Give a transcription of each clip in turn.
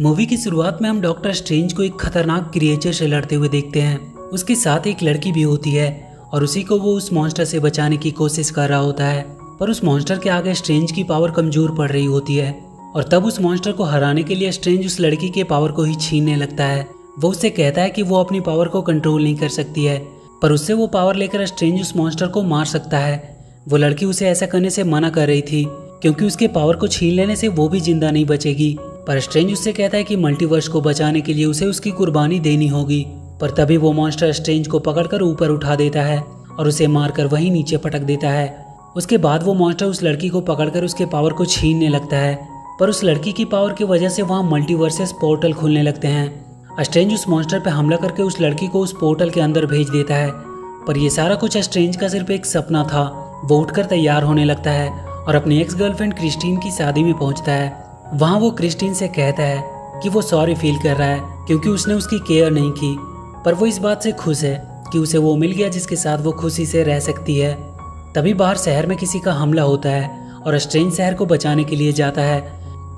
Movie की शुरुआत में हम डॉक्टर स्ट्रेंज को एक खतरनाक क्रिएचर से लड़ते हुए देखते हैं। उसके साथ एक लड़की भी होती है और उसी को वो उस मॉन्स्टर से बचाने की कोशिश कर रहा होता है, पर उस मॉन्स्टर के आगे स्ट्रेंज की पावर कमजोर पड़ रही होती है और तब उस मॉन्स्टर को हराने के लिए स्ट्रेंज उस लड़की के पावर को ही छीनने लगता है। वो उससे कहता है कि वो अपनी पावर को कंट्रोल नहीं कर सकती है, पर उससे वो पावर लेकर स्ट्रेंज उस मॉन्स्टर को मार सकता है। वो लड़की उसे ऐसा करने से मना कर रही थी क्योंकि उसके पावर को छीन लेने से वो भी जिंदा नहीं बचेगी, पर स्ट्रेंज उससे कहता है कि मल्टीवर्स को बचाने के लिए उसे उसकी कुर्बानी देनी होगी। पर तभी वो मॉन्स्टर स्ट्रेंज को पकड़कर ऊपर उठा देता है और उसे मारकर वहीं नीचे पटक देता है। उसके बाद वो मॉन्स्टर उस लड़की को पकड़कर उसके पावर को छीनने लगता है, पर उस लड़की की पावर की वजह से वहाँ मल्टीवर्सेस पोर्टल खुलने लगते हैं। स्ट्रेंज उस मॉन्स्टर पर हमला करके उस लड़की को उस पोर्टल के अंदर भेज देता है, पर यह सारा कुछ स्ट्रेंज का सिर्फ एक सपना था। वो उठकर तैयार होने लगता है और अपनी एक्स गर्लफ्रेंड क्रिस्टीन की शादी में पहुंचता है। वहाँ वो क्रिस्टीन से कहता है कि वो सॉरी फील कर रहा है क्योंकि उसने उसकी केयर नहीं की, पर वो इस बात से खुश है कि उसे वो मिल गया जिसके साथ वो खुशी से रह सकती है। तभी बाहर शहर में किसी का हमला होता है और स्ट्रेंज शहर को बचाने के लिए जाता है।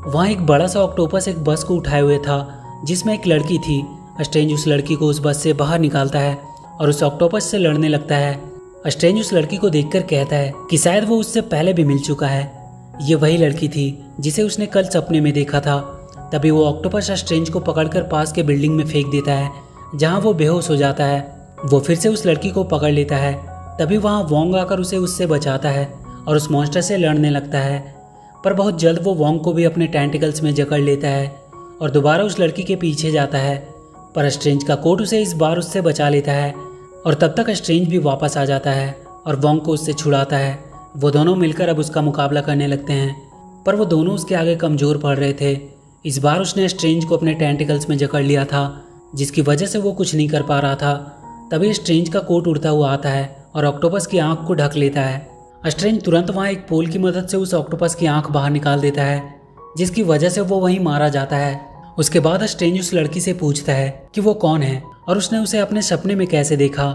वहाँ एक बड़ा सा ऑक्टोपस एक बस को उठाए हुए था जिसमें एक लड़की थी। स्ट्रेंज उस लड़की को उस बस से बाहर निकालता है और उस ऑक्टोपस से लड़ने लगता है। स्ट्रेंज उस लड़की को देखकर कहता है कि शायद वो उससे पहले भी मिल चुका है। ये वही लड़की थी जिसे उसने कल सपने में देखा था। तभी वो ऑक्टोपस स्ट्रेंज को पकड़कर पास के बिल्डिंग में फेंक देता है जहां वो बेहोश हो जाता है। वो फिर से उस लड़की को पकड़ लेता है। तभी वहां वोंग आकर उसे उससे बचाता है और उस मॉन्स्टर से लड़ने लगता है, पर बहुत जल्द वो वोंग को भी अपने टेंटिकल्स में जकड़ लेता है और दोबारा उस लड़की के पीछे जाता है, पर स्ट्रेंज का कोट उसे इस बार उससे बचा लेता है और तब तक स्ट्रेंज भी वापस आ जाता है और वोंग को उससे छुड़ाता है। वो दोनों मिलकर अब उसका मुकाबला करने लगते हैं, पर वो दोनों उसके आगे कमज़ोर पड़ रहे थे। इस बार उसने स्ट्रेंज को अपने टेंटिकल्स में जकड़ लिया था जिसकी वजह से वो कुछ नहीं कर पा रहा था। तभी स्ट्रेंज का कोट उड़ता हुआ आता है और ऑक्टोपस की आंख को ढक लेता है। स्ट्रेंज तुरंत वहाँ एक पोल की मदद से उस ऑक्टोपस की आंख बाहर निकाल देता है जिसकी वजह से वो वहीं मारा जाता है। उसके बाद स्ट्रेंज उस लड़की से पूछता है कि वो कौन है और उसने उसे अपने सपने में कैसे देखा।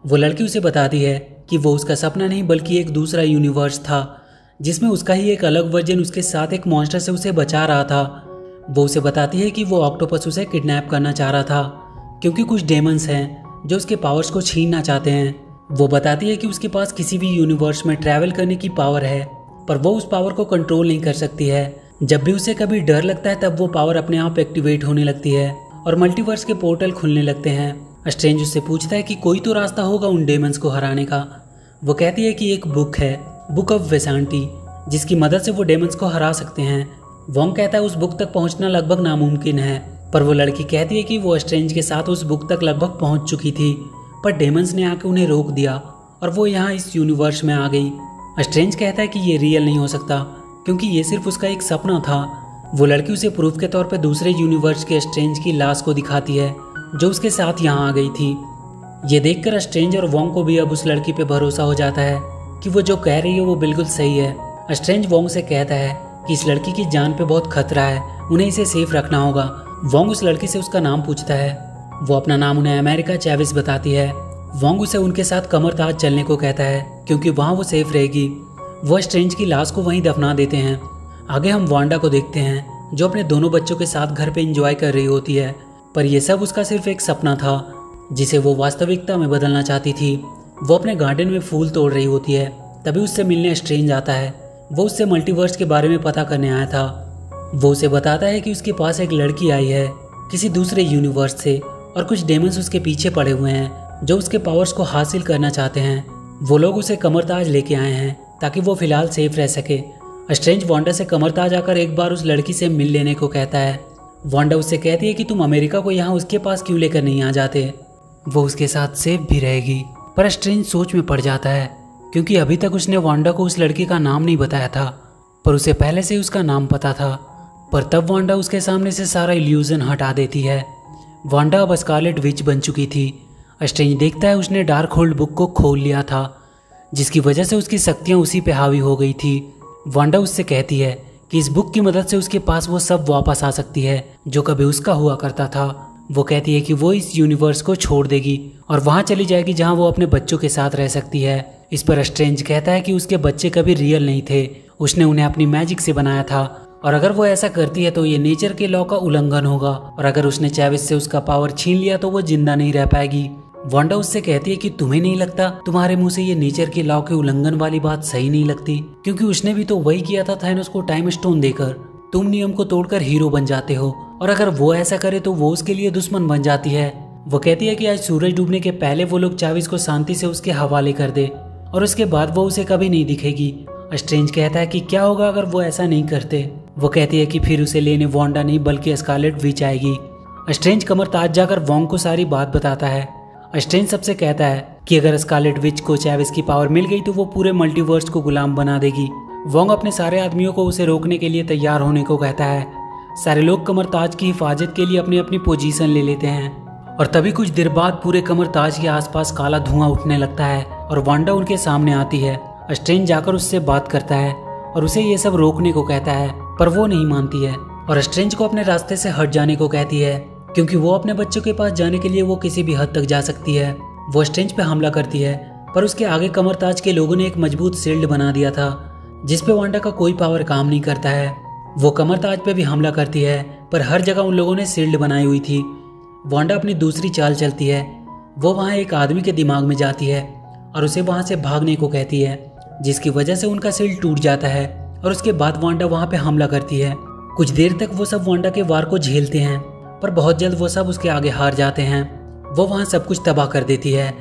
वो लड़की उसे बताती है कि वो उसका सपना नहीं बल्कि एक दूसरा यूनिवर्स था जिसमें उसका ही एक अलग वर्जन उसके साथ एक मॉन्स्टर से उसे बचा रहा था। वो उसे बताती है कि वो ऑक्टोपस उसे किडनैप करना चाह रहा था क्योंकि कुछ डेमंस हैं जो उसके पावर्स को छीनना चाहते हैं। वो बताती है कि उसके पास किसी भी यूनिवर्स में ट्रैवल करने की पावर है, पर वो उस पावर को कंट्रोल नहीं कर सकती है। जब भी उसे कभी डर लगता है तब वो पावर अपने आप एक्टिवेट होने लगती है और मल्टीवर्स के पोर्टल खुलने लगते हैं। स्ट्रेंज उससे पूछता है कि कोई तो रास्ता होगा उन डेमंस को हराने का। वो कहती है कि एक बुक है, बुक ऑफ वेसांटी, जिसकी मदद से वो डेमंस को हरा सकते हैं। वोंग कहता है उस बुक तक पहुंचना लगभग नामुमकिन है, पर वो लड़की कहती है कि वो स्ट्रेंज के साथ उस बुक तक लगभग पहुंच चुकी थी, पर डेमंस ने आके उन्हें रोक दिया और वो यहाँ इस यूनिवर्स में आ गई। स्ट्रेंज कहता है कि ये रियल नहीं हो सकता क्योंकि ये सिर्फ उसका एक सपना था। वो लड़की उसे प्रूफ के तौर पर दूसरे यूनिवर्स के स्ट्रेंज की लाश को दिखाती है जो उसके साथ यहाँ आ गई थी। ये देखकर स्ट्रेंज और वोंग को भी अब उस लड़की पे भरोसा हो जाता है कि वो जो कह रही है वो बिल्कुल सही है। स्ट्रेंज वोंग से कहता है कि इस लड़की की जान पे बहुत खतरा है, उन्हें इसे सेफ रखना होगा। वोंग उस लड़की से उसका नाम पूछता है। वो अपना नाम उन्हें अमेरिका चैविस बताती है। वोंग उसे उनके साथ कमरताज चलने को कहता है क्योंकि वहाँ वो सेफ रहेगी। वो स्ट्रेंज की लाश को वहीं दफना देते हैं। आगे हम वांडा को देखते हैं जो अपने दोनों बच्चों के साथ घर पे एंजॉय कर रही होती है, पर यह सब उसका सिर्फ एक सपना था जिसे वो वास्तविकता में बदलना चाहती थी। वो अपने गार्डन में फूल तोड़ रही होती है। तभी उससे मिलने स्ट्रेंज आता है। वो उससे मल्टीवर्स के बारे में पता करने आया था। वो उसे बताता है कि उसके पास एक लड़की आई है किसी दूसरे यूनिवर्स से और कुछ डेमंस उसके पीछे पड़े हुए हैं जो उसके पावर्स को हासिल करना चाहते हैं। वो लोग उसे कमरताज लेके आए हैं ताकि वो फिलहाल सेफ रह सके। स्ट्रेंज वांडा से कमरताज आकर एक बार उस लड़की से मिल लेने को कहता है। वांडा उससे कहती है कि तुम अमेरिका को यहाँ उसके पास क्यों लेकर नहीं आ जाते, वो उसके साथ सेफ भी रहेगी। पर स्ट्रेंज सोच में पड़ जाता है क्योंकि अभी तक उसने वांडा को उस लड़की का नाम नहीं बताया था, पर उसे पहले से ही उसका नाम पता था। पर तब वांडा उसके सामने से सारा इल्यूजन हटा देती है। वांडा अब स्कारलेट विच बन चुकी थी। स्ट्रेंज देखता है उसने डार्क होल्ड बुक को खोल लिया था जिसकी वजह से उसकी शक्तियाँ उसी पे हावी हो गई थी। वांडा उससे कहती है कि इस बुक की मदद से उसके पास वो सब वापस आ सकती है जो कभी उसका हुआ करता था। वो कहती है कि वो इस यूनिवर्स को छोड़ देगी और वहाँ चली जाएगी जहाँ वो अपने बच्चों के साथ रह सकती है। इस पर स्ट्रेंज कहता है कि उसके बच्चे कभी रियल नहीं थे, उसने उन्हें अपनी मैजिक से बनाया था और अगर वो ऐसा करती है तो ये नेचर के लॉ का उल्लंघन होगा, और अगर उसने चैविस से उसका पावर छीन लिया तो वो जिंदा नहीं रह पाएगी। वांडा उससे कहती है कि तुम्हें नहीं लगता तुम्हारे मुंह से ये नेचर के लॉ के उल्लंघन वाली बात सही नहीं लगती, क्योंकि उसने भी तो वही किया था थैनोस को टाइम स्टोन देकर। तुम नियम को तोड़कर हीरो बन जाते हो, और अगर वो ऐसा करे तो वो उसके लिए दुश्मन बन जाती है। वो कहती है कि आज सूरज डूबने के पहले वो लोग चैविस को शांति से उसके हवाले कर दे, और उसके बाद वो उसे कभी नहीं दिखेगी। स्ट्रेंज कहता है कि क्या होगा अगर वो ऐसा नहीं करते। वो कहती है कि फिर उसे लेने वांडा नहीं बल्कि स्कारलेट विच आएगी। स्ट्रेंज कमर ताज जाकर वोंग को सारी बात बताता है। स्ट्रेंज सबसे कहता है कि अगर स्कारलेट विच को चैविस की पावर मिल गई तो वो पूरे मल्टीवर्स को गुलाम बना देगी। वोंग अपने सारे आदमियों को उसे रोकने के लिए तैयार होने को कहता है। सारे लोग कमर ताज की हिफाजत के लिए अपनी अपनी पोजीशन ले लेते हैं, और तभी कुछ देर बाद पूरे कमर ताज के आसपास काला धुआं उठने लगता है और वांडा उनके सामने आती है। स्ट्रेंज जाकर उससे बात करता है और उसे ये सब रोकने को कहता है, पर वो नहीं मानती है और स्ट्रेंज को अपने रास्ते से हट जाने को कहती है, क्योंकि वो अपने बच्चों के पास जाने के लिए वो किसी भी हद तक जा सकती है। वो स्ट्रेंज पे हमला करती है, पर उसके आगे कमर ताज के लोगों ने एक मजबूत शील्ड बना दिया था जिसपे वांडा का कोई पावर काम नहीं करता है। वो कमर ताज पे भी हमला करती है, पर हर जगह उन लोगों ने शील्ड बनाई हुई थी। वांडा अपनी दूसरी चाल चलती है। वो वहाँ एक आदमी के दिमाग में जाती है और उसे वहाँ से भागने को कहती है, जिसकी वजह से उनका शील्ड टूट जाता है, और उसके बाद वांडा वहाँ पे हमला करती है। कुछ देर तक वो सब वांडा के वार को झेलते हैं, पर बहुत जल्द वो सब उसके आगे हार जाते हैं। वो वहाँ सब कुछ तबाह कर देती है,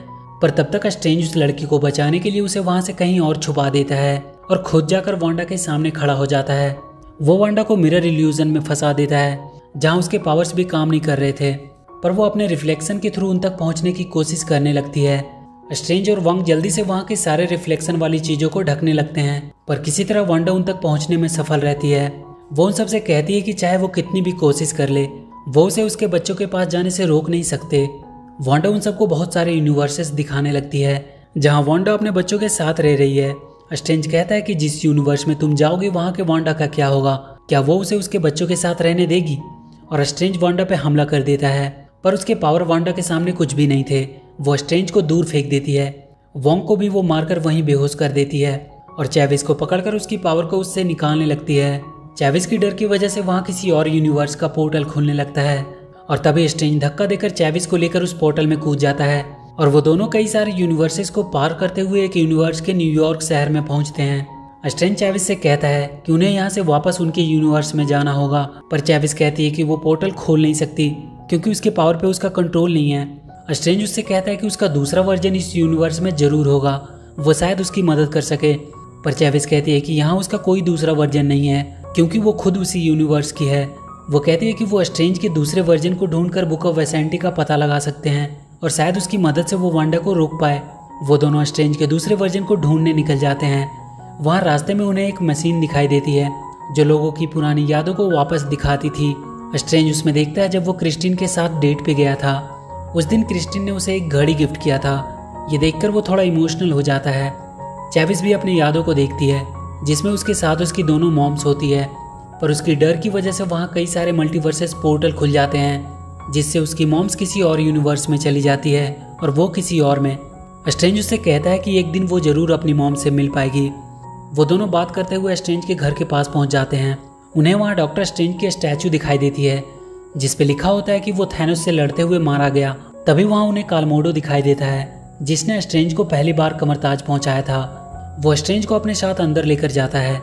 पर तब तक स्ट्रेंज उस लड़की को बचाने के लिए उसे वहाँ से कहीं और छुपा देता है और खुद जाकर वांडा के सामने खड़ा हो जाता है। वो वांडा को मिरर इल्यूजन में फंसा देता है, जहाँ उसके पावर्स भी काम नहीं कर रहे थे, पर वो अपने रिफ्लेक्शन के थ्रू उन तक पहुँचने की कोशिश करने लगती है। स्ट्रेंज और वांग जल्दी से वहाँ के सारे रिफ्लेक्शन वाली चीजों को ढकने लगते हैं, पर किसी तरह वांडा उन तक पहुँचने में सफल रहती है। वो उन सबसे कहती है कि चाहे वो कितनी भी कोशिश कर ले, वो उसे उसके बच्चों के पास जाने से रोक नहीं सकते। वांडा उन सबको बहुत सारे यूनिवर्सेस दिखाने लगती है जहाँ वांडा अपने बच्चों के साथ रह रही है। स्ट्रेंज कहता है कि जिस यूनिवर्स में तुम जाओगे वहाँ के वांडा का क्या होगा, क्या वो उसे उसके बच्चों के साथ रहने देगी? और स्ट्रेंज वांडा पे हमला कर देता है, पर उसके पावर वांडा के सामने कुछ भी नहीं थे। वो स्ट्रेंज को दूर फेंक देती है। वोंग को भी वो मारकर वहीं बेहोश कर देती है और चैविस को पकड़कर उसकी पावर को उससे निकालने लगती है। चैविस की डर की वजह से वहाँ किसी और यूनिवर्स का पोर्टल खुलने लगता है, और तभी स्ट्रेंज धक्का देकर चैविस को लेकर उस पोर्टल में कूद जाता है, और वो दोनों कई सारे यूनिवर्सेस को पार करते हुए एक यूनिवर्स के न्यूयॉर्क शहर में पहुंचते हैं। स्ट्रेंज चैविस से कहता है कि उन्हें यहाँ से वापस उनके यूनिवर्स में जाना होगा, पर चैविस कहती है कि वो पोर्टल खोल नहीं सकती क्योंकि उसके पावर पे उसका कंट्रोल नहीं है। स्ट्रेंज उससे कहता है कि उसका दूसरा वर्जन इस यूनिवर्स में जरूर होगा, वो शायद उसकी मदद कर सके, पर चैविस कहती है कि यहाँ उसका कोई दूसरा वर्जन नहीं है क्योंकि वो खुद उसी यूनिवर्स की है। वो कहती है कि वो स्ट्रेंज के दूसरे वर्जन को ढूंढकर बुक ऑफ वेसेंटी का पता लगा सकते हैं और शायद उसकी मदद से वो वांडा को रोक पाए। वो दोनों स्ट्रेंज के दूसरे वर्जन को ढूंढने निकल जाते हैं। वहाँ रास्ते में उन्हें एक मशीन दिखाई देती है जो लोगों की पुरानी यादों को वापस दिखाती थी। स्ट्रेंज उसमें देखता है जब वो क्रिस्टिन के साथ डेट पे गया था। उस दिन क्रिस्टिन ने उसे एक घड़ी गिफ्ट किया था। ये देखकर वो थोड़ा इमोशनल हो जाता है। चैविस भी अपनी यादों को देखती है जिसमें उसके साथ उसकी दोनों मॉम्स होती है, पर उसकी डर की वजह से वहाँ कई सारे मल्टीवर्सेस पोर्टल खुल जाते हैं जिससे उसकी मॉम्स किसी और यूनिवर्स में चली जाती है और वो किसी और में। स्ट्रेंज उससे कहता है कि एक दिन वो जरूर अपनी मॉम से मिल पाएगी। वो दोनों बात करते हुए स्ट्रेंज के घर के पास पहुंच जाते हैं। उन्हें वहाँ डॉक्टर स्ट्रेंज की स्टैचू दिखाई देती है जिसपे लिखा होता है कि वो थैनोस से लड़ते हुए मारा गया। तभी वहाँ उन्हें कालमोडो दिखाई देता है जिसने स्ट्रेंज को पहली बार कमरताज पहुंचाया था। वो स्ट्रेंज को अपने साथ अंदर लेकर जाता है।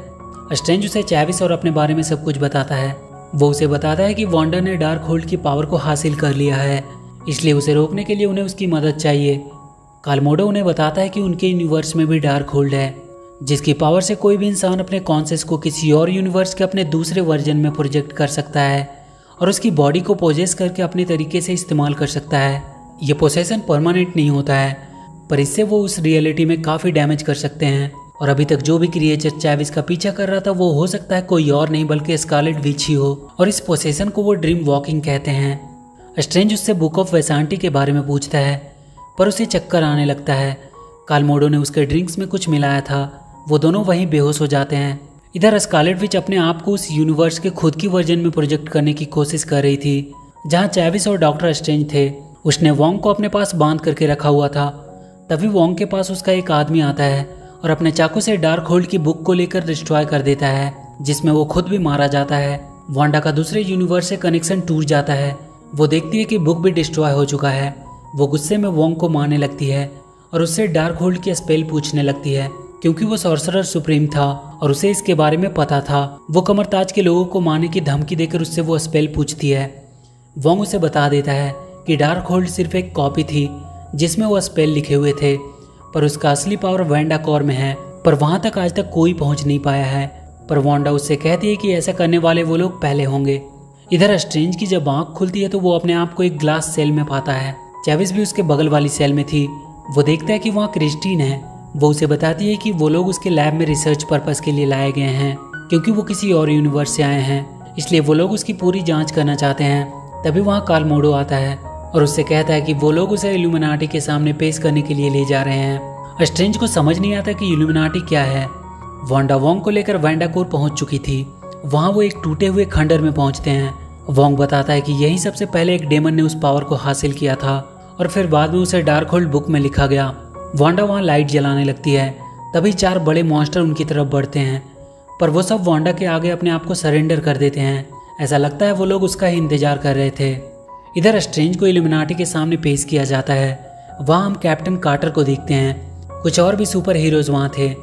स्ट्रेंज उसे चैविस और अपने बारे में सब कुछ बताता है। वो उसे बताता है कि वांडा ने डार्क होल्ड की पावर को हासिल कर लिया है, इसलिए उसे रोकने के लिए उन्हें उसकी मदद चाहिए। कालमोडो उन्हें बताता है कि उनके यूनिवर्स में भी डार्क होल्ड है जिसकी पावर से कोई भी इंसान अपने कॉन्शियस को किसी और यूनिवर्स के अपने दूसरे वर्जन में प्रोजेक्ट कर सकता है और उसकी बॉडी को पोजेस करके अपने तरीके से इस्तेमाल कर सकता है। ये पोसेशन परमानेंट नहीं होता है, पर इससे वो उस रियलिटी में काफ़ी डैमेज कर सकते हैं। और अभी तक जो भी क्रिएचर चैविस का पीछा कर रहा था वो हो सकता है कोई और नहीं बल्कि स्कारलेट विच ही हो, और इस पोसेशन को वो ड्रीम वॉकिंग कहते हैं। स्ट्रेंज उससे बुक ऑफ वेसांटी के बारे में पूछता है, पर उसे चक्कर आने लगता है। कालमोडो ने उसके ड्रिंक्स में कुछ मिलाया था। वो दोनों वहीं बेहोश हो जाते हैं। इधर स्कारलेट विच अपने आप को उस यूनिवर्स के खुद की वर्जन में प्रोजेक्ट करने की कोशिश कर रही थी जहाँ चैविस और डॉक्टर स्ट्रेंज थे। उसने वोंग को अपने पास बांध करके रखा हुआ था। तभी वोंग के पास उसका एक आदमी आता है और अपने चाकू से डार्क होल्ड की बुक को लेकर डिस्ट्रॉय कर देता है। जिसमें वो खुद भी मारा जाता है। वांडा का दूसरे यूनिवर्स से कनेक्शन टूट जाता है। वो देखती है कि बुक भी डिस्ट्रॉय हो चुका है। वो गुस्से में वोंग को मारने लगती है और उससे डार्क होल्ड की स्पेल पूछने लगती है, क्योंकि वो सॉर्सरर सुप्रीम था और उसे इसके बारे में पता था। वो कमरताज के लोगों को मारने की धमकी देकर उससे वो स्पेल पूछती है। वोंग उसे बता देता है कि डार्क होल्ड सिर्फ एक कॉपी थी जिसमें वो स्पेल लिखे हुए थे, पर उसका असली पावर वांडा कोर में है, पर वहां तक आज तक कोई पहुंच नहीं पाया है। पर वांडा उससे कहती है कि ऐसा करने वाले वो लोग पहले होंगे। इधर स्ट्रेंज की जब आंख खुलती है तो वो अपने आप को एक ग्लास सेल में पाता है। चैविस भी उसके बगल वाली सेल में थी। वो देखता है कि वहाँ क्रिस्टीन है। वो उसे बताती है कि वो लोग उसके लैब में रिसर्च पर्पस के लिए लाए गए हैं, क्योंकि वो किसी और यूनिवर्स से आए हैं, इसलिए वो लोग उसकी पूरी जांच करना चाहते हैं। तभी वहाँ कार्ल मोडो आता है और उससे कहता है कि वो लोग उसे इल्यूमिनाटी के सामने पेश करने के लिए ले जा रहे हैं। स्ट्रेंज को समझ नहीं आता कि इल्यूमिनाटी क्या है। वांडा वोंग को लेकर वैंडाकोर पहुंच चुकी थी। वहां वो एक टूटे हुए खंडर में पहुंचते हैं। वोंग बताता है कि यही सबसे पहले एक डेमन ने उस पावर को हासिल किया था और फिर बाद में उसे डार्क होल्ड बुक में लिखा गया। वांडा वहां लाइट जलाने लगती है। तभी 4 बड़े मॉन्स्टर उनकी तरफ बढ़ते हैं, पर वो सब वांडा के आगे अपने आप को सरेंडर कर देते हैं। ऐसा लगता है वो लोग उसका ही इंतजार कर रहे थे। इधर स्ट्रेंज को इल्यूमिनाटी के सामने पेश किया जाता है। वहाँ हम कैप्टन कार्टर को देखते हैं। कुछ और भी सुपर हीरोज वहाँ थे,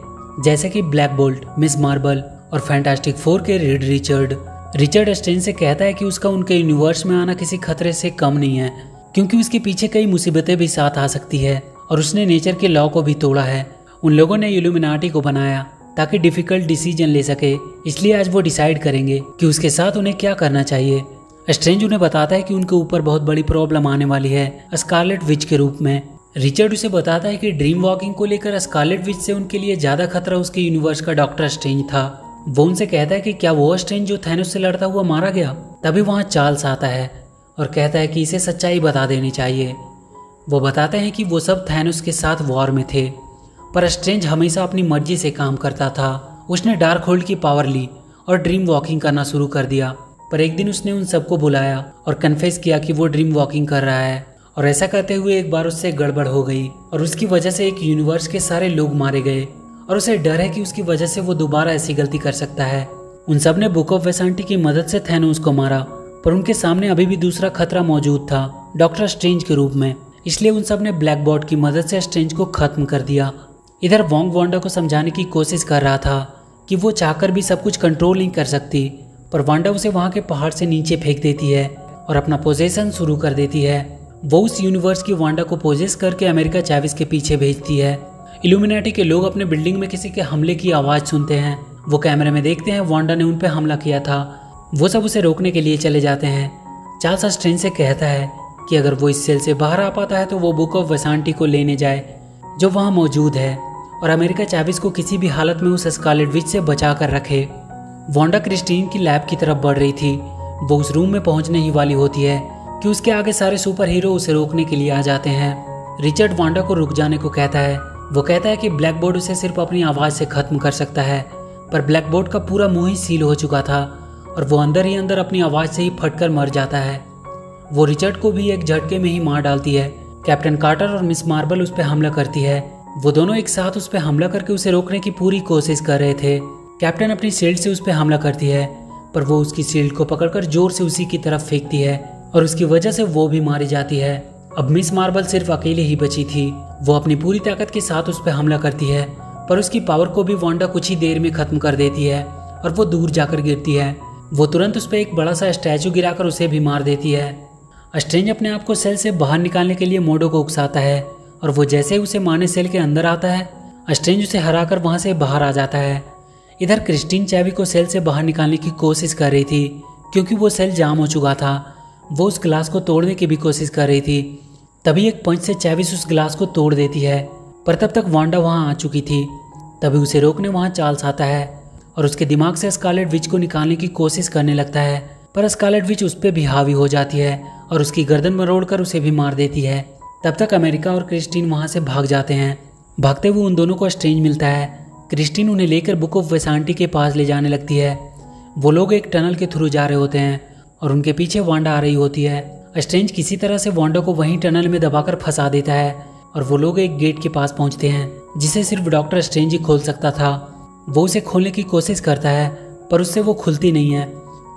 जैसे कि ब्लैक बोल्ट, मिस मार्बल और फैंटास्टिक 4 के रीड रिचर्ड। रिचर्ड स्ट्रेंज से कहता है कि उसका उनके यूनिवर्स में आना किसी खतरे से कम नहीं है, क्योंकि उसके पीछे कई मुसीबतें भी साथ आ सकती है और उसने नेचर के लॉ को भी तोड़ा है। उन लोगों ने इल्यूमिनाटी को बनाया ताकि डिफिकल्ट डिसीजन ले सके, इसलिए आज वो डिसाइड करेंगे कि उसके साथ उन्हें क्या करना चाहिए। स्ट्रेंज उन्हें बताता है कि उनके ऊपर बहुत बड़ी प्रॉब्लम आने वाली है स्कारलेट विच के रूप में। रिचर्ड उसे बताता है कि ड्रीम वॉकिंग को लेकर स्कारलेट विच से उनके लिए ज्यादा खतरा उसके यूनिवर्स का डॉक्टर स्ट्रेंज था। वो उनसे कहता है कि क्या वो स्ट्रेंज जो थैनोस से लड़ता हुआ मारा गया। तभी वहाँ चार्ल्स आता है और कहता है कि इसे सच्चाई बता देनी चाहिए। वो बताते हैं कि वो सब थैनोस के साथ वॉर में थे, पर स्ट्रेंज हमेशा अपनी मर्जी से काम करता था। उसने डार्क होल्ड की पावर ली और ड्रीम वॉकिंग करना शुरू कर दिया, पर एक दिन उसने उन सबको बुलाया और कन्फेस किया कि वो ड्रीम वॉकिंग कर रहा है। और ऐसा करते हुए एक बार उससे गड़बड़ हो गई और उसकी वजह से एक यूनिवर्स के सारे लोग मारे गए और उसे डर है कि उसकी वजह से वो दोबारा ऐसी गलती कर सकता है। उन सब ने बुक ऑफ वेसांटी की मदद से थैनोस को मारा, पर उनके सामने अभी भी दूसरा खतरा मौजूद था, डॉक्टर स्ट्रेंज के रूप में। इसलिए उन सब ने ब्लैक बॉट की मदद से स्ट्रेंज को खत्म कर दिया। इधर वोंग वांडा को समझाने की कोशिश कर रहा था कि वो चाहकर भी सब कुछ कंट्रोल नहीं कर सकती, पर वांडा उसे वहाँ के पहाड़ से नीचे फेंक देती है और अपना पोजेशन शुरू कर देती है। वो उस यूनिवर्स की वांडा को पोजेस करके अमेरिका चैविस के पीछे भेजती है। इल्यूमिनाटी के लोग अपने बिल्डिंग में किसी के हमले की आवाज़ सुनते हैं। वो कैमरे में देखते हैं वांडा ने उन पर हमला किया था। वो सब उसे रोकने के लिए चले जाते हैं। चार्ल्स स्ट्रेंज से कहता है कि अगर वो इस सेल से बाहर आ पाता है तो वो बुक ऑफ वेसांटी को लेने जाए जो वहाँ मौजूद है, और अमेरिका चैविस को किसी भी हालत में उस स्कारलेट विच से बचा कर रखे। वांडा क्रिस्टीन की लैब की तरफ बढ़ रही थी। वो उस रूम में पहुंचने ही वाली होती है कि उसके आगे सारे सुपर हीरो उसे रोकने के लिए आ जाते हैं। रिचर्ड वांडा को रुक जाने को कहता है। वो कहता है कि ब्लैक बोर्ड उसे सिर्फ अपनी आवाज़ से खत्म कर सकता है, पर ब्लैक बोर्ड का पूरा मुंह ही सील हो चुका था और वो अंदर ही अंदर अपनी आवाज़ से ही फटकर मर जाता है। वो रिचर्ड को भी एक झटके में ही मार डालती है। कैप्टन कार्टर और मिस मार्बल उस पर हमला करती है। वो दोनों एक साथ उस पर हमला करके उसे रोकने की पूरी कोशिश कर रहे थे। कैप्टन अपनी शील्ड से उस पर हमला करती है, पर वो उसकी शील्ड को पकड़कर जोर से उसी की तरफ फेंकती है और उसकी वजह से वो भी मारी जाती है। अब मिस मार्बल सिर्फ अकेले ही बची थी। वो अपनी पूरी ताकत के साथ उस पर हमला करती है, पर उसकी पावर को भी वांडा कुछ ही देर में खत्म कर देती है और वो दूर जाकर गिरती है। वो तुरंत उस पर एक बड़ा सा स्टैचू गिराकर उसे भी मार देती है। स्ट्रेंज अपने आप को सेल से बाहर निकालने के लिए मोडो को उकसाता है और वो जैसे ही उसे मारने सेल के अंदर आता है, स्ट्रेंज उसे हराकर वहां से बाहर आ जाता है। इधर क्रिस्टीन चैवी को सेल से बाहर निकालने की कोशिश कर रही थी, क्योंकि वो सेल जाम हो चुका था। वो उस ग्लास को तोड़ने की भी कोशिश कर रही थी। तभी एक पंच से चैविस उस ग्लास को तोड़ देती है, पर तब तक वांडा वहां आ चुकी थी। तभी उसे रोकने वहां चार्ल्स आता है और उसके दिमाग से स्कारलेट विच को निकालने की कोशिश करने लगता है, पर स्कारलेट विच उस पर भी हावी हो जाती है और उसकी गर्दन मरोड़कर उसे भी मार देती है। तब तक अमेरिका और क्रिस्टीन वहां से भाग जाते हैं। भागते हुए उन दोनों को स्ट्रेंज मिलता है। क्रिस्टीन उन्हें लेकर बुक ऑफ वेसांटी के पास ले जाने लगती है। वो लोग एक टनल के थ्रू जा रहे होते हैं और उनके पीछे वांडा आ रही होती है। स्ट्रेंज किसी तरह से वांडा को वहीं टनल में दबाकर फंसा देता है और वो लोग एक गेट के पास पहुंचते हैं जिसे सिर्फ डॉक्टर स्ट्रेंज ही खोल सकता था। वो उसे खोलने की कोशिश करता है, पर उससे वो खुलती नहीं है।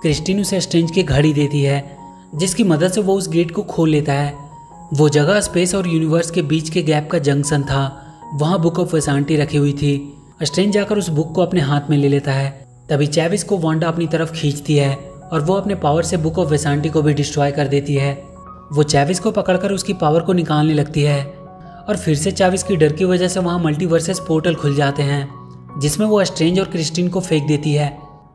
क्रिस्टीन उसे स्ट्रेंज की घड़ी देती है जिसकी मदद से वो उस गेट को खोल लेता है। वो जगह स्पेस और यूनिवर्स के बीच के गैप का जंक्शन था। वहाँ बुक ऑफ वेसांटी रखी हुई थी। स्ट्रेंज जाकर उस बुक को अपने हाथ में ले लेता है। तभी चैविस को वांडा अपनी तरफ खींचती है और वो अपने पावर से बुक ऑफ वेसांटी को भी डिस्ट्रॉय कर देती है। वो चैविस को पकड़कर उसकी पावर को निकालने लगती है और फिर से चैविस की डर की वजह से वहाँ मल्टीवर्सेस पोर्टल खुल जाते हैं जिसमें वो स्ट्रेंज और क्रिस्टीन को फेंक देती है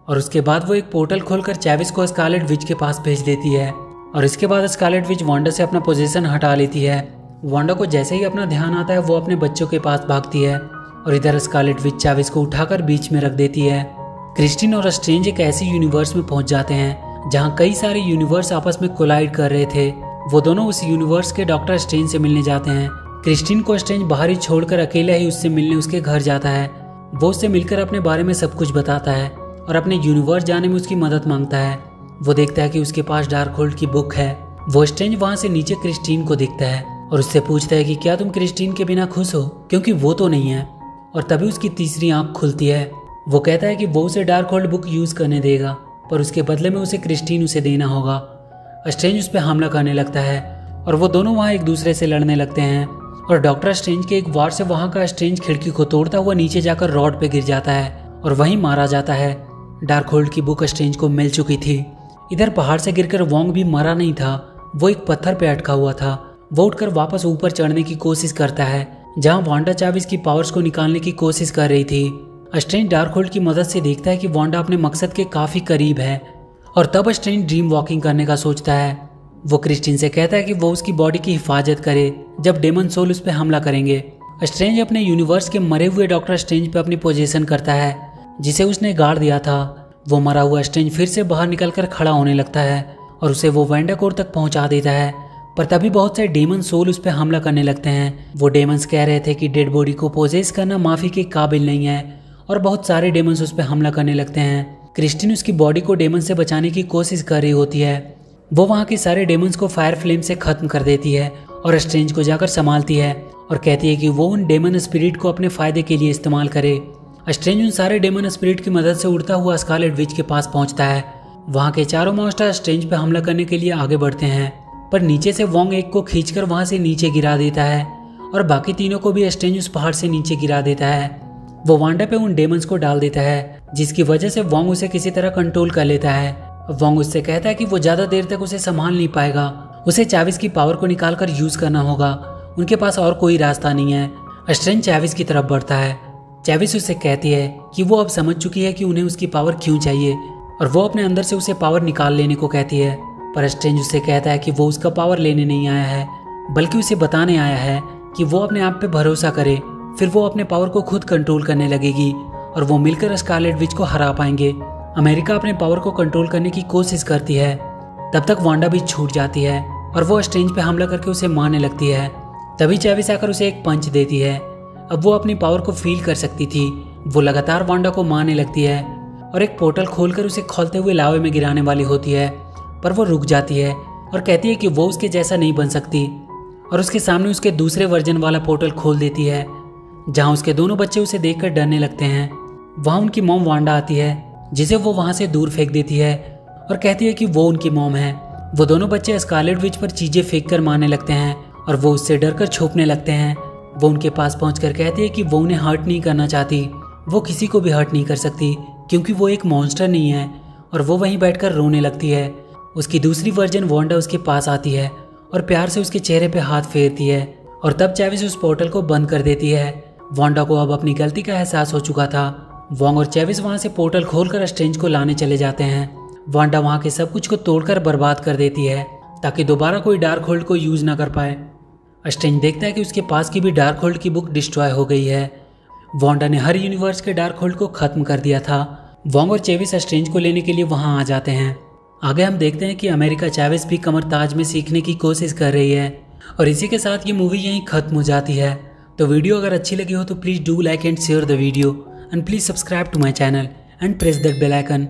और उसके बाद वो एक पोर्टल खोलकर चैविस को स्कारलेट विच के पास भेज देती है। और इसके बाद स्कारलेट विच वांडा से अपना पोजीशन हटा लेती है। वांडा को जैसे ही अपना ध्यान आता है वो अपने बच्चों के पास भागती है और इधर स्कारलेट विच चैविस को उठाकर बीच में रख देती है। क्रिस्टीन और स्ट्रेंज एक ऐसी यूनिवर्स में पहुंच जाते हैं जहां कई सारे यूनिवर्स आपस में कोलाइड कर रहे थे। वो दोनों उस यूनिवर्स के डॉक्टर स्ट्रेंज से मिलने जाते हैं। क्रिस्टीन को स्ट्रेंज बाहर ही छोड़कर अकेला ही उससे मिलने उसके घर जाता है। वो उससे मिलकर अपने बारे में सब कुछ बताता है और अपने यूनिवर्स जाने में उसकी मदद मांगता है। वो देखता है कि उसके पास डार्क होल्ड की बुक है। वो स्ट्रेंज वहां से नीचे क्रिस्टीन को देखता है और उससे पूछता है कि क्या तुम क्रिस्टीन के बिना खुश हो, क्योंकि वो तो नहीं है। और तभी उसकी तीसरी आंख खुलती है। वो कहता है कि वो उसे डार्क होल्ड बुक यूज करने देगा पर उसके बदले में उसे क्रिस्टीन उसे देना होगा। स्ट्रेंज उस पर हमला करने लगता है और वो दोनों वहाँ एक दूसरे से लड़ने लगते हैं और डॉक्टर स्ट्रेंज के एक वार से वहाँ का स्ट्रेंज खिड़की को तोड़ता हुआ नीचे जाकर रॉड पे गिर जाता है और वहीं मारा जाता है। डार्क होल्ड की बुक स्ट्रेंज को मिल चुकी थी। इधर पहाड़ से गिरकर वोंग भी मरा नहीं था, वो एक पत्थर पे अटका हुआ था। वो उठकर वापस ऊपर चढ़ने की कोशिश करता है जहाँ वांडा चैविस की पावर्स को निकालने की कोशिश कर रही थी। स्ट्रेंज डार्क होल्ड की मदद से देखता है कि वांडा अपने मकसद के काफी करीब है और तब स्ट्रेंज ड्रीम वॉकिंग करने का सोचता है। वो क्रिस्टीन से कहता है कि वो उसकी बॉडी की हिफाजत करे जब डेमन सोल उस पर हमला करेंगे। स्ट्रेंज अपने यूनिवर्स के मरे हुए डॉक्टर स्ट्रेंज पे अपनी पोजीशन करता है जिसे उसने गाड़ दिया था। वो मरा हुआ स्ट्रेंज फिर से बाहर निकलकर खड़ा होने लगता है और उसे वो वेंडाकोर तक पहुंचा देता है। पर तभी बहुत से डेमन सोल उस पर हमला करने लगते हैं। वो डेमंस कह रहे थे कि डेड बॉडी को पोजेस करना माफी के काबिल नहीं है और बहुत सारे डेमंस उस पर हमला करने लगते हैं। क्रिस्टीन उसकी बॉडी को डेमन से बचाने की कोशिश कर रही होती है। वो वहाँ के सारे डेमंस को फायर फ्लेम से खत्म कर देती है और स्ट्रेंज को जाकर संभालती है और कहती है कि वो उन डेमन स्पिरिट को अपने फायदे के लिए इस्तेमाल करे। स्ट्रेंज उन सारे डेमन स्पिरिट की मदद से उड़ता हुआ स्कारलेट विच के पास पहुंचता है। वहाँ के चारों मॉन्स्टर स्ट्रेंज पे हमला करने के लिए आगे बढ़ते हैं पर नीचे से वोंग एक को खींचकर वहाँ से नीचे गिरा देता है और बाकी तीनों को भी स्ट्रेंज उस पहाड़ से नीचे गिरा देता है। वो वांडा पे उन डेमंस को डाल देता है जिसकी वजह से वोंग उसे किसी तरह कंट्रोल कर लेता है। वोंग उससे कहता है कि वो ज्यादा देर तक उसे संभाल नहीं पाएगा, उसे चैविस की पावर को निकालकर यूज करना होगा, उनके पास और कोई रास्ता नहीं है। स्ट्रेंज चैविस की तरफ बढ़ता है। चैविस उससे कहती है कि वो अब समझ चुकी है कि उन्हें उसकी पावर क्यों चाहिए और वो अपने अंदर से उसे पावर निकाल लेने को कहती है। पर स्ट्रेंज उससे कहता है कि वो उसका पावर लेने नहीं आया है बल्कि उसे बताने आया है कि वो अपने आप पे भरोसा करे, फिर वो अपने पावर को खुद कंट्रोल करने लगेगी और वो मिलकर स्कारलेट विच को हरा पाएंगे। अमेरिका अपने पावर को कंट्रोल करने की कोशिश करती है। तब तक वांडा भी छूट जाती है और वो स्ट्रेंज पे हमला करके उसे मारने लगती है। तभी चैविस आकर उसे एक पंच देती है। अब वो अपनी पावर को फील कर सकती थी। वो लगातार वांडा को मारने लगती है और एक पोर्टल खोलकर उसे खोलते हुए लावे में गिराने वाली होती है पर वो रुक जाती है और कहती है कि वो उसके जैसा नहीं बन सकती और उसके सामने उसके दूसरे वर्जन वाला पोर्टल खोल देती है जहाँ उसके दोनों बच्चे उसे देखकर डरने लगते हैं। वहाँ उनकी मॉम वांडा आती है जिसे वो वहाँ से दूर फेंक देती है और कहती है कि वो उनकी मॉम है। वो दोनों बच्चे स्कारलेट विच पर चीजें फेंक कर मारने लगते हैं और वो उससे डरकर छुपने लगते हैं। वो उनके पास पहुंचकर कहती है कि वो उन्हें हर्ट नहीं करना चाहती, वो किसी को भी हर्ट नहीं कर सकती क्योंकि वो एक मॉन्स्टर नहीं है और वो वहीं बैठकर रोने लगती है। उसकी दूसरी वर्जन वांडा उसके पास आती है और प्यार से उसके चेहरे पे हाथ फेरती है और तब चैविस उस पोर्टल को बंद कर देती है। वांडा को अब अपनी गलती का एहसास हो चुका था। वोंग और चैविस वहां से पोर्टल खोलकर स्ट्रेंज को लाने चले जाते हैं। वांडा वहां के सब कुछ को तोड़कर बर्बाद कर देती है ताकि दोबारा कोई डार्क होल्ड को यूज ना कर पाए। स्ट्रेंज देखता है कि उसके पास की भी डार्क होल्ड की बुक डिस्ट्रॉय हो गई है। वांडा ने हर यूनिवर्स के डार्क होल्ड को खत्म कर दिया था। वोंग और चैविस स्ट्रेंज को लेने के लिए वहां आ जाते हैं। आगे हम देखते हैं कि अमेरिका चैविस भी कमर ताज में सीखने की कोशिश कर रही है और इसी के साथ ये मूवी यहीं खत्म हो जाती है। तो वीडियो अगर अच्छी लगी हो तो please do like and share the video and please subscribe to my channel and press that bell icon.